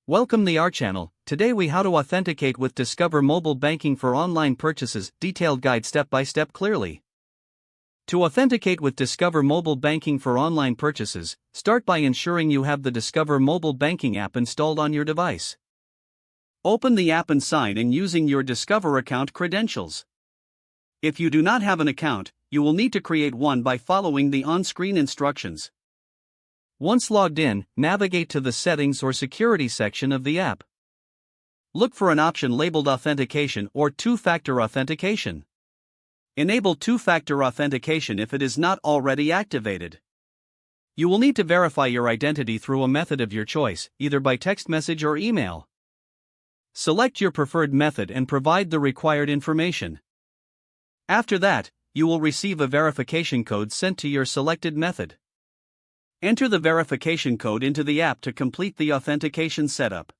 Welcome to our channel. Today we how to authenticate with Discover mobile banking for online purchases. Detailed guide step by step clearly. To authenticate with Discover mobile banking for online purchases, start by ensuring you have the Discover mobile banking app installed on your device. Open the app and sign in using your Discover account credentials. If you do not have an account, you will need to create one by following the on-screen instructions. Once logged in, navigate to the Settings or Security section of the app. Look for an option labeled Authentication or Two-Factor Authentication. Enable two-factor authentication if it is not already activated. You will need to verify your identity through a method of your choice, either by text message or email. Select your preferred method and provide the required information. After that, you will receive a verification code sent to your selected method. Enter the verification code into the app to complete the authentication setup.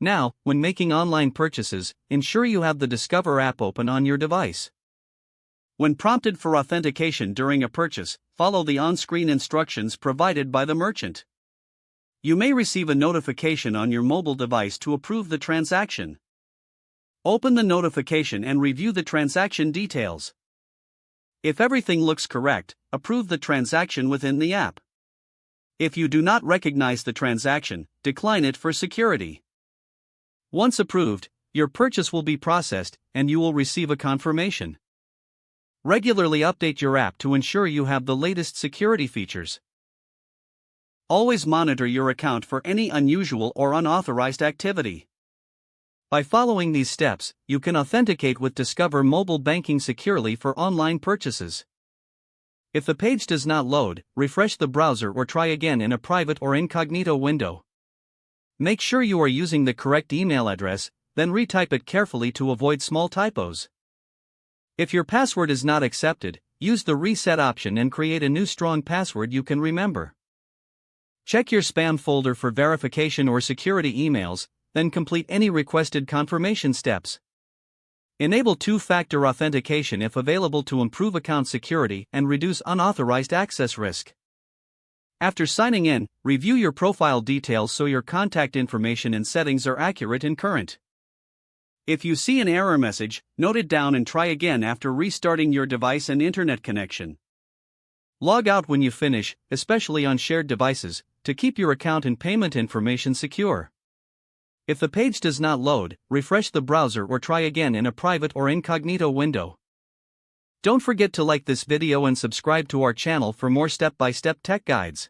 Now, when making online purchases, ensure you have the Discover app open on your device. When prompted for authentication during a purchase, follow the on-screen instructions provided by the merchant. You may receive a notification on your mobile device to approve the transaction. Open the notification and review the transaction details. If everything looks correct, approve the transaction within the app. If you do not recognize the transaction, decline it for security. Once approved, your purchase will be processed and you will receive a confirmation. Regularly update your app to ensure you have the latest security features. Always monitor your account for any unusual or unauthorized activity. By following these steps, you can authenticate with Discover mobile banking securely for online purchases. If the page does not load, refresh the browser or try again in a private or incognito window. Make sure you are using the correct email address, then retype it carefully to avoid small typos. If your password is not accepted, use the reset option and create a new strong password you can remember. Check your spam folder for verification or security emails, then complete any requested confirmation steps. Enable two-factor authentication if available to improve account security and reduce unauthorized access risk. After signing in, review your profile details so your contact information and settings are accurate and current. If you see an error message, note it down and try again after restarting your device and internet connection. Log out when you finish, especially on shared devices, to keep your account and payment information secure. If the page does not load, refresh the browser or try again in a private or incognito window. Don't forget to like this video and subscribe to our channel for more step-by-step tech guides.